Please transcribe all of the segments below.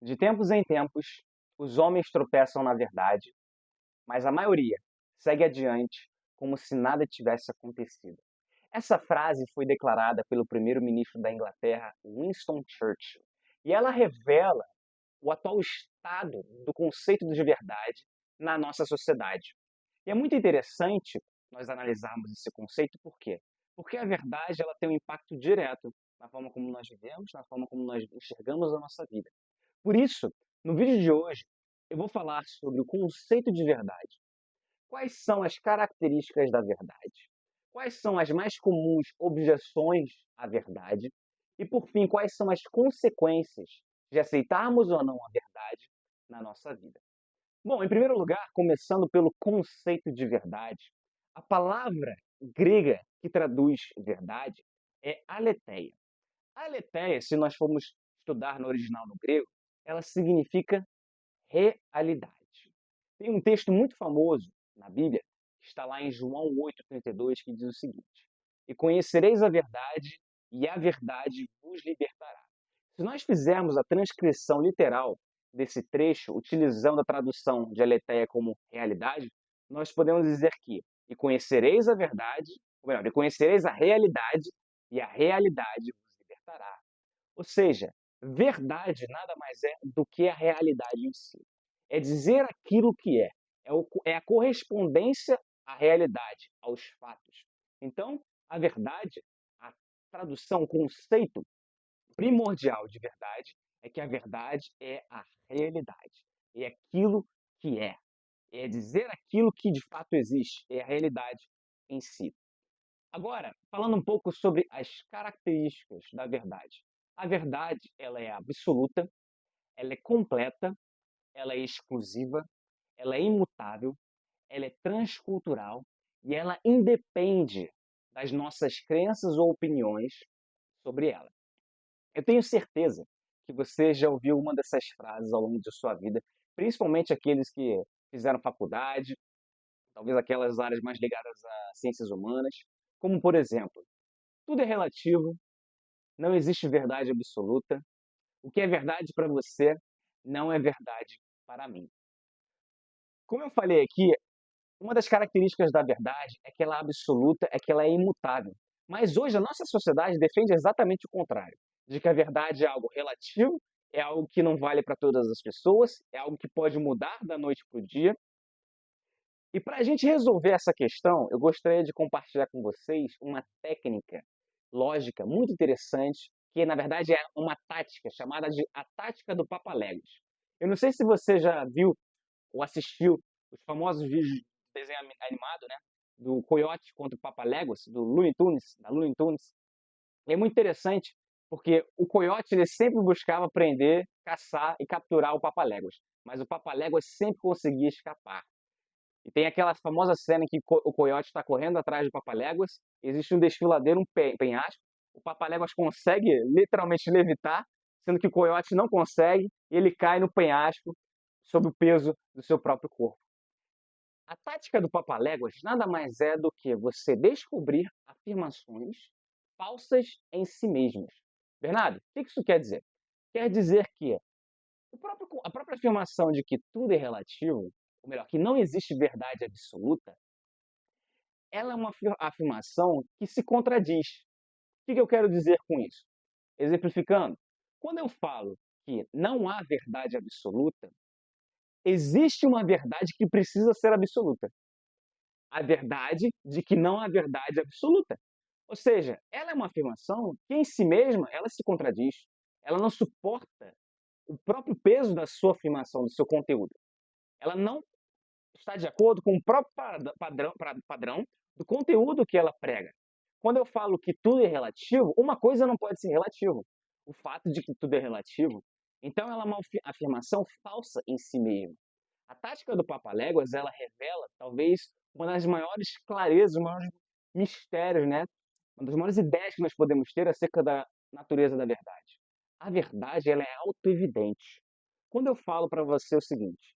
De tempos em tempos, os homens tropeçam na verdade, mas a maioria segue adiante como se nada tivesse acontecido. Essa frase foi declarada pelo primeiro-ministro da Inglaterra, Winston Churchill, e ela revela o atual estado do conceito de verdade na nossa sociedade. E é muito interessante nós analisarmos esse conceito, por quê? Porque a verdade ela tem um impacto direto na forma como nós vivemos, na forma como nós enxergamos a nossa vida. Por isso, no vídeo de hoje, eu vou falar sobre o conceito de verdade. Quais são as características da verdade? Quais são as mais comuns objeções à verdade? E, por fim, quais são as consequências de aceitarmos ou não a verdade na nossa vida? Bom, em primeiro lugar, começando pelo conceito de verdade, a palavra grega que traduz verdade é aletheia. A aletheia, se nós formos estudar no original no grego, ela significa realidade. Tem um texto muito famoso na Bíblia, que está lá em João 8,32, que diz o seguinte: E conhecereis a verdade, e a verdade vos libertará. Se nós fizermos a transcrição literal desse trecho, utilizando a tradução de aletheia como realidade, nós podemos dizer que e conhecereis a verdade, ou melhor, e conhecereis a realidade, e a realidade vos libertará. Ou seja, verdade nada mais é do que a realidade em si. É dizer aquilo que é. É a correspondência à realidade, aos fatos. Então, a verdade, a tradução, o conceito primordial de verdade é que a verdade é a realidade. É aquilo que é. É dizer aquilo que de fato existe. É a realidade em si. Agora, falando um pouco sobre as características da verdade. A verdade, ela é absoluta, ela é completa, ela é exclusiva, ela é imutável, ela é transcultural e ela independe das nossas crenças ou opiniões sobre ela. Eu tenho certeza que você já ouviu uma dessas frases ao longo de sua vida, principalmente aqueles que fizeram faculdade, talvez aquelas áreas mais ligadas a ciências humanas, como por exemplo, tudo é relativo, não existe verdade absoluta. O que é verdade para você não é verdade para mim. Como eu falei aqui, uma das características da verdade é que ela é absoluta, é que ela é imutável. Mas hoje a nossa sociedade defende exatamente o contrário, de que a verdade é algo relativo, é algo que não vale para todas as pessoas, é algo que pode mudar da noite para o dia. E para a gente resolver essa questão, eu gostaria de compartilhar com vocês uma técnica lógica muito interessante, que na verdade é uma tática chamada de a tática do Papaléguas. Eu não sei se você já viu ou assistiu os famosos vídeos de desenho animado, né, do Coyote contra o Papaléguas, do Looney Tunes, da Looney Tunes. É muito interessante porque o Coyote ele sempre buscava prender, caçar e capturar o Papaléguas, mas o Papaléguas sempre conseguia escapar. E tem aquela famosa cena em que o coiote está correndo atrás do Papaléguas, existe um desfiladeiro, um penhasco, o Papaléguas consegue literalmente levitar, sendo que o coiote não consegue, e ele cai no penhasco sob o peso do seu próprio corpo. A tática do Papaléguas nada mais é do que você descobrir afirmações falsas em si mesmas. Bernardo, o que isso quer dizer? Quer dizer que a própria afirmação de que tudo é relativo, ou melhor, que não existe verdade absoluta, ela é uma afirmação que se contradiz. O que eu quero dizer com isso? Exemplificando, quando eu falo que não há verdade absoluta, existe uma verdade que precisa ser absoluta. A verdade de que não há verdade absoluta. Ou seja, ela é uma afirmação que em si mesma ela se contradiz. Ela não suporta o próprio peso da sua afirmação, do seu conteúdo. Ela não está de acordo com o próprio padrão do conteúdo que ela prega. Quando eu falo que tudo é relativo, uma coisa não pode ser relativo. O fato de que tudo é relativo, então ela é uma afirmação falsa em si mesma. A tática do Papaléguas, ela revela talvez uma das maiores clarezas, um maiores mistérios, né? Uma das maiores ideias que nós podemos ter acerca da natureza da verdade. A verdade, ela é autoevidente. Quando eu falo para você o seguinte,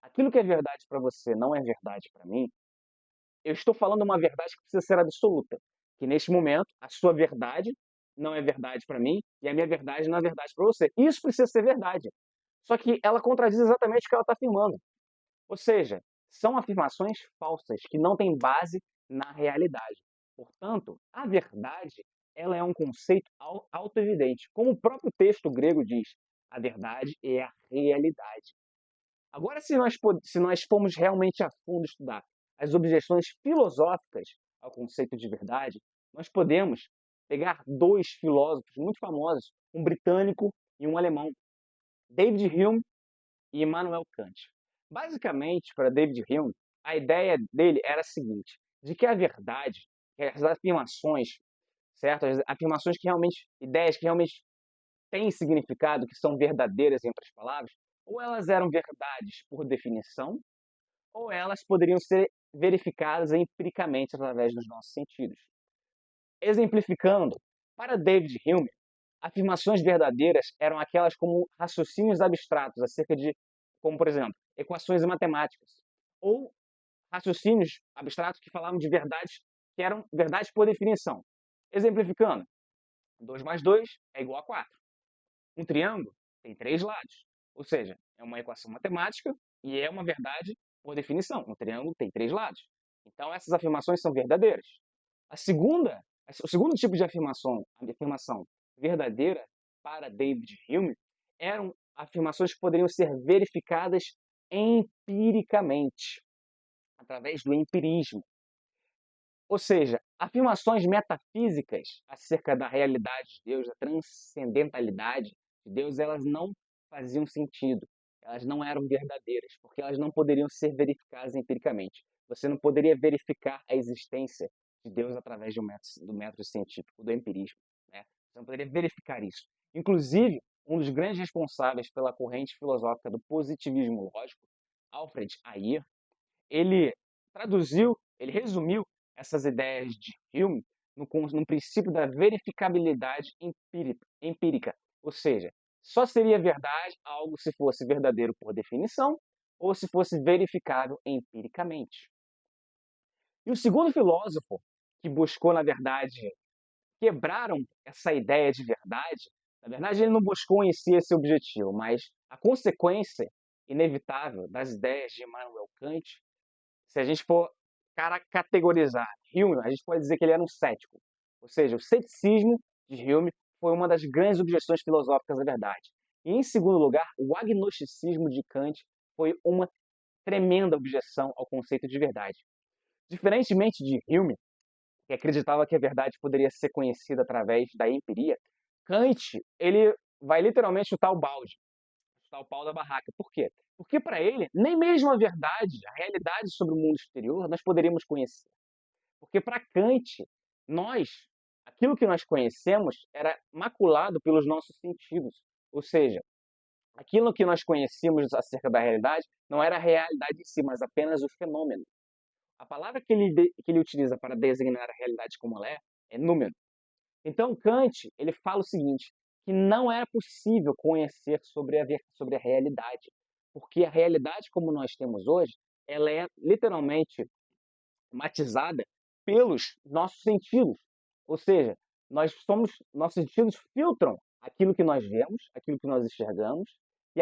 aquilo que é verdade para você não é verdade para mim, eu estou falando uma verdade que precisa ser absoluta. Que neste momento, a sua verdade não é verdade para mim e a minha verdade não é verdade para você. Isso precisa ser verdade. Só que ela contradiz exatamente o que ela está afirmando. Ou seja, são afirmações falsas que não têm base na realidade. Portanto, a verdade ela é um conceito autoevidente. Como o próprio texto grego diz, a verdade é a realidade. Agora, se nós formos realmente a fundo estudar as objeções filosóficas ao conceito de verdade, nós podemos pegar dois filósofos muito famosos, um britânico e um alemão, David Hume e Immanuel Kant. Basicamente, para David Hume, a ideia dele era a seguinte, de que a verdade, que as afirmações, certo? As afirmações que realmente, ideias que realmente têm significado, que são verdadeiras, em outras palavras, ou elas eram verdades por definição, ou elas poderiam ser verificadas empiricamente através dos nossos sentidos. Exemplificando, para David Hume, afirmações verdadeiras eram aquelas como raciocínios abstratos acerca de, como por exemplo, equações matemáticas, ou raciocínios abstratos que falavam de verdades que eram verdades por definição. Exemplificando, 2 mais 2 é igual a 4. Um triângulo tem 3 lados, ou seja, é uma equação matemática e é uma verdade por definição. Um triângulo tem 3 lados. Então essas afirmações são verdadeiras. O segundo tipo de afirmação verdadeira para David Hume eram afirmações que poderiam ser verificadas empiricamente, através do empirismo. Ou seja, afirmações metafísicas acerca da realidade de Deus, da transcendentalidade de Deus, elas não faziam sentido. Elas não eram verdadeiras, porque elas não poderiam ser verificadas empiricamente. Você não poderia verificar a existência de Deus através do método científico, do empirismo, né? Você não poderia verificar isso. Inclusive, um dos grandes responsáveis pela corrente filosófica do positivismo lógico, Alfred Ayer, ele ele resumiu essas ideias de Hume no princípio da verificabilidade empírica. Ou seja, só seria verdade algo se fosse verdadeiro por definição ou se fosse verificável empiricamente. E o segundo filósofo que buscou, na verdade, quebraram essa ideia de verdade, na verdade ele não buscou em si esse objetivo, mas a consequência inevitável das ideias de Immanuel Kant, se a gente for categorizar Hume, a gente pode dizer que ele era um cético. Ou seja, o ceticismo de Hume foi uma das grandes objeções filosóficas da verdade. E, em segundo lugar, o agnosticismo de Kant foi uma tremenda objeção ao conceito de verdade. Diferentemente de Hume, que acreditava que a verdade poderia ser conhecida através da empiria, Kant ele vai literalmente chutar o balde, chutar o pau da barraca. Por quê? Porque para ele, nem mesmo a verdade, a realidade sobre o mundo exterior, nós poderíamos conhecer. Porque para Kant, aquilo que nós conhecemos era maculado pelos nossos sentidos. Ou seja, aquilo que nós conhecíamos acerca da realidade não era a realidade em si, mas apenas o fenômeno. A palavra que ele utiliza para designar a realidade como ela é número. Então, Kant ele fala o seguinte, que não era possível conhecer sobre a realidade, porque a realidade como nós temos hoje, ela é literalmente matizada pelos nossos sentidos. Ou seja, nossos sentidos filtram aquilo que nós vemos, aquilo que nós enxergamos, e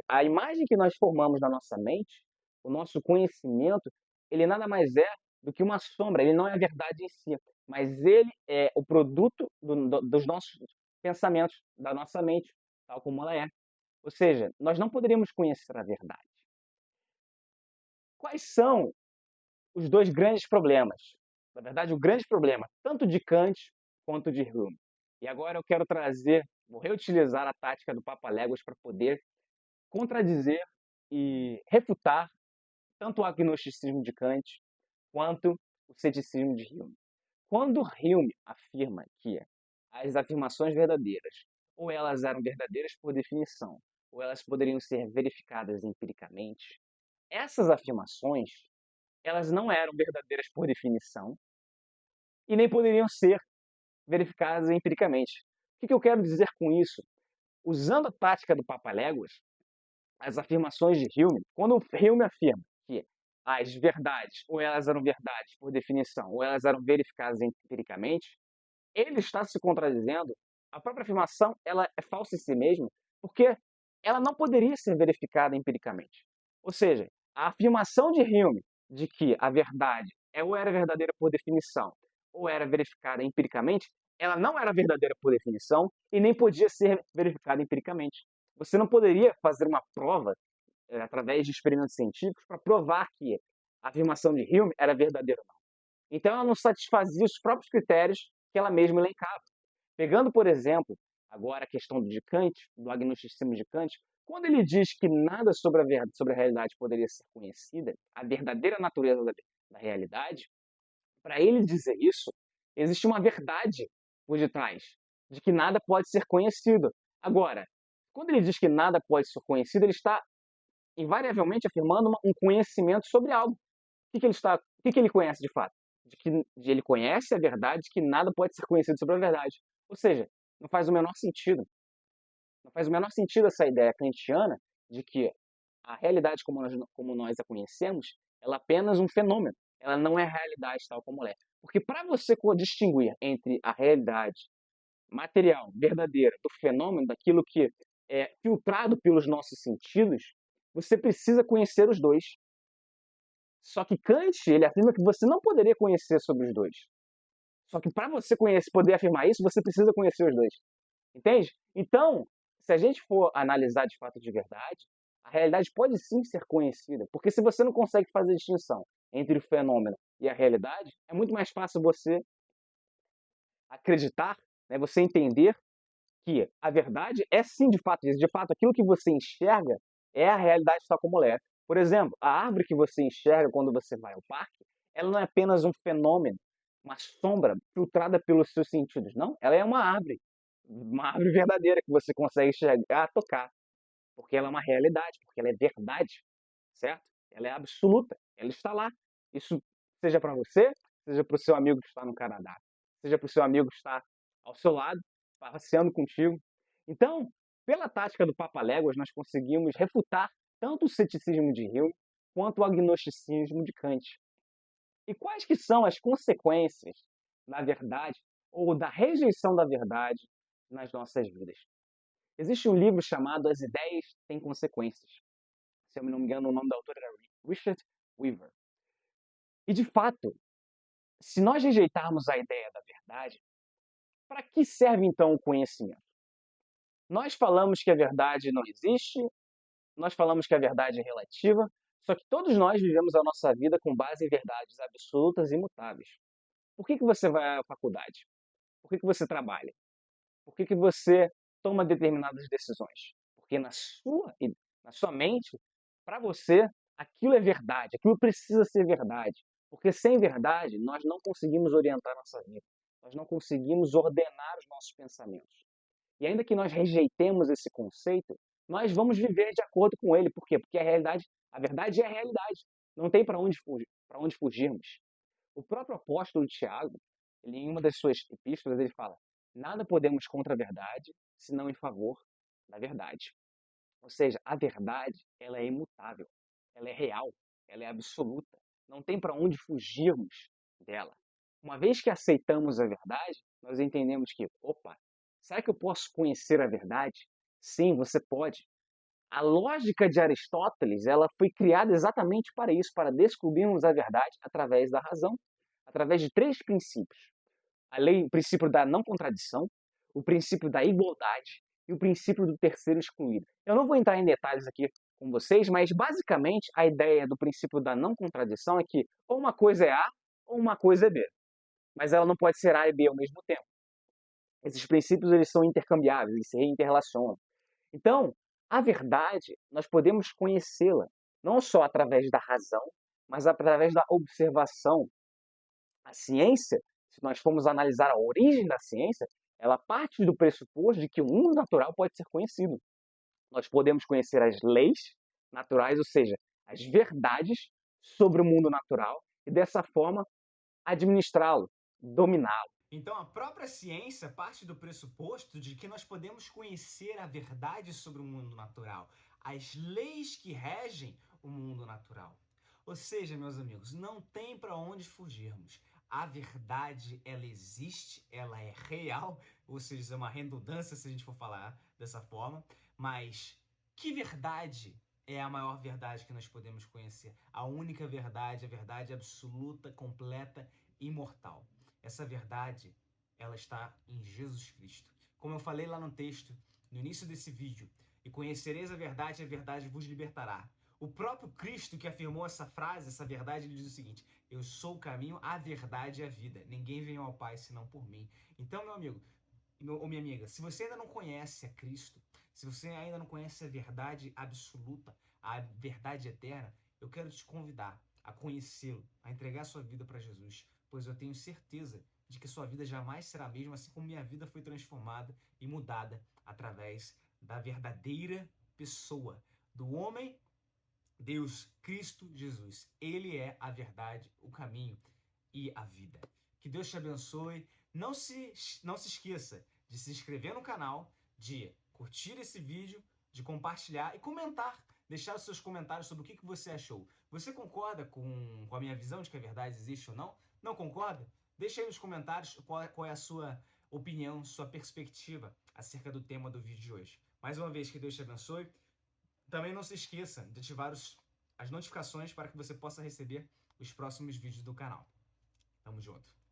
a imagem que nós formamos na nossa mente, o nosso conhecimento, ele nada mais é do que uma sombra, ele não é a verdade em si, mas ele é o produto dos nossos pensamentos, da nossa mente, tal como ela é. Ou seja, nós não poderíamos conhecer a verdade. Quais são os dois grandes problemas? Na verdade, o grande problema, tanto de Kant quanto de Hume. E agora eu quero vou reutilizar a tática do Papaléguas para poder contradizer e refutar tanto o agnosticismo de Kant quanto o ceticismo de Hume. Quando Hume afirma que as afirmações verdadeiras, ou elas eram verdadeiras por definição, ou elas poderiam ser verificadas empiricamente, essas afirmações elas não eram verdadeiras por definição e nem poderiam ser verificadas empiricamente. O que eu quero dizer com isso? Usando a tática do Papaléguas, as afirmações de Hume, quando Hume afirma que as verdades, ou elas eram verdades por definição, ou elas eram verificadas empiricamente, ele está se contradizendo. A própria afirmação ela é falsa em si mesma, porque ela não poderia ser verificada empiricamente. Ou seja, a afirmação de Hume de que a verdade ou era verdadeira por definição ou era verificada empiricamente, ela não era verdadeira por definição e nem podia ser verificada empiricamente. Você não poderia fazer uma prova através de experimentos científicos para provar que a afirmação de Hume era verdadeira ou não. Então ela não satisfazia os próprios critérios que ela mesma elencava. Pegando, por exemplo, agora a questão de Kant, do agnosticismo de Kant, quando ele diz que nada sobre sobre a realidade poderia ser conhecida, a verdadeira natureza da realidade, para ele dizer isso, existe uma verdade por detrás, de que nada pode ser conhecido. Agora, quando ele diz que nada pode ser conhecido, ele está invariavelmente afirmando um conhecimento sobre algo. O que ele conhece de fato? Ele conhece a verdade de que nada pode ser conhecido sobre a verdade. Ou seja, não faz o menor sentido. Não faz o menor sentido essa ideia kantiana de que a realidade como nós a conhecemos, ela é apenas um fenômeno. Ela não é a realidade tal como ela é. Porque para você distinguir entre a realidade material, verdadeira, do fenômeno, daquilo que é filtrado pelos nossos sentidos, você precisa conhecer os dois. Só que Kant, ele afirma que você não poderia conhecer sobre os dois. Só que para você poder afirmar isso, você precisa conhecer os dois. Entende? Então, se a gente for analisar de fato de verdade, a realidade pode sim ser conhecida. Porque se você não consegue fazer distinção entre o fenômeno e a realidade, é muito mais fácil você acreditar, né, você entender que a verdade é sim de fato isso. De fato, aquilo que você enxerga é a realidade tal como ela é. Por exemplo, a árvore que você enxerga quando você vai ao parque, ela não é apenas um fenômeno, uma sombra filtrada pelos seus sentidos. Não, ela é uma árvore verdadeira que você consegue enxergar, tocar, porque ela é uma realidade, porque ela é verdade, certo? Ela é absoluta, ela está lá. Isso seja para você, seja para o seu amigo que está no Canadá, seja para o seu amigo que está ao seu lado, passeando contigo. Então, pela tática do Papaléguas, nós conseguimos refutar tanto o ceticismo de Hume quanto o agnosticismo de Kant. E quais que são as consequências da verdade ou da rejeição da verdade nas nossas vidas? Existe um livro chamado As Ideias Têm Consequências. Se eu não me engano, o nome da autora era Richard Weaver. E, de fato, se nós rejeitarmos a ideia da verdade, para que serve então o conhecimento? Nós falamos que a verdade não existe, nós falamos que a verdade é relativa, só que todos nós vivemos a nossa vida com base em verdades absolutas e imutáveis. Por que você vai à faculdade? Por que você trabalha? Por que você toma determinadas decisões? Porque na sua mente, para você, aquilo é verdade, aquilo precisa ser verdade. Porque sem verdade, nós não conseguimos orientar a nossa vida. Nós não conseguimos ordenar os nossos pensamentos. E ainda que nós rejeitemos esse conceito, nós vamos viver de acordo com ele. Por quê? Porque a verdade é a realidade. Não tem para onde fugirmos. O próprio apóstolo Tiago, em uma das suas epístolas, ele fala: nada podemos contra a verdade, senão em favor da verdade. Ou seja, a verdade, ela é imutável, ela é real, ela é absoluta. Não tem para onde fugirmos dela. Uma vez que aceitamos a verdade, nós entendemos que, opa, será que eu posso conhecer a verdade? Sim, você pode. A lógica de Aristóteles, ela foi criada exatamente para isso, para descobrirmos a verdade através da razão, através de três princípios. O princípio da não contradição, o princípio da igualdade e o princípio do terceiro excluído. Eu não vou entrar em detalhes aqui com vocês, mas basicamente a ideia do princípio da não contradição é que ou uma coisa é A ou uma coisa é B, mas ela não pode ser A e B ao mesmo tempo. Esses princípios eles são intercambiáveis, eles se interrelacionam. Então, a verdade, nós podemos conhecê-la não só através da razão, mas através da observação. A ciência, se nós formos analisar a origem da ciência, ela parte do pressuposto de que o mundo natural pode ser conhecido. Nós podemos conhecer as leis naturais, ou seja, as verdades sobre o mundo natural, e dessa forma administrá-lo, dominá-lo. Então, a própria ciência parte do pressuposto de que nós podemos conhecer a verdade sobre o mundo natural, as leis que regem o mundo natural. Ou seja, meus amigos, não tem para onde fugirmos. A verdade, ela existe, ela é real, ou seja, é uma redundância se a gente for falar dessa forma, mas Que verdade é a maior verdade que nós podemos conhecer? A única verdade, a verdade absoluta, completa, imortal. Essa verdade, ela está em Jesus Cristo. Como eu falei lá no texto, no início desse vídeo, e conhecereis a verdade vos libertará. O próprio Cristo que afirmou essa frase, essa verdade, ele diz o seguinte: eu sou o caminho, a verdade e a vida. Ninguém vem ao Pai senão por mim. Então, meu amigo, ou minha amiga, se você ainda não conhece a Cristo, se você ainda não conhece a verdade absoluta, a verdade eterna, eu quero te convidar a conhecê-lo, a entregar sua vida para Jesus, pois eu tenho certeza de que sua vida jamais será a mesma, assim como minha vida foi transformada e mudada através da verdadeira pessoa, do homem Deus, Cristo Jesus. Ele é a verdade, o caminho e a vida. Que Deus te abençoe. Não se esqueça de se inscrever no canal, de curtir esse vídeo, de compartilhar e comentar. Deixar os seus comentários sobre o que você achou. Você concorda com a minha visão de que a verdade existe ou não? Não concorda? Deixa aí nos comentários qual é a sua opinião, sua perspectiva acerca do tema do vídeo de hoje. Mais uma vez, que Deus te abençoe. Também não se esqueça de ativar as notificações para que você possa receber os próximos vídeos do canal. Tamo junto!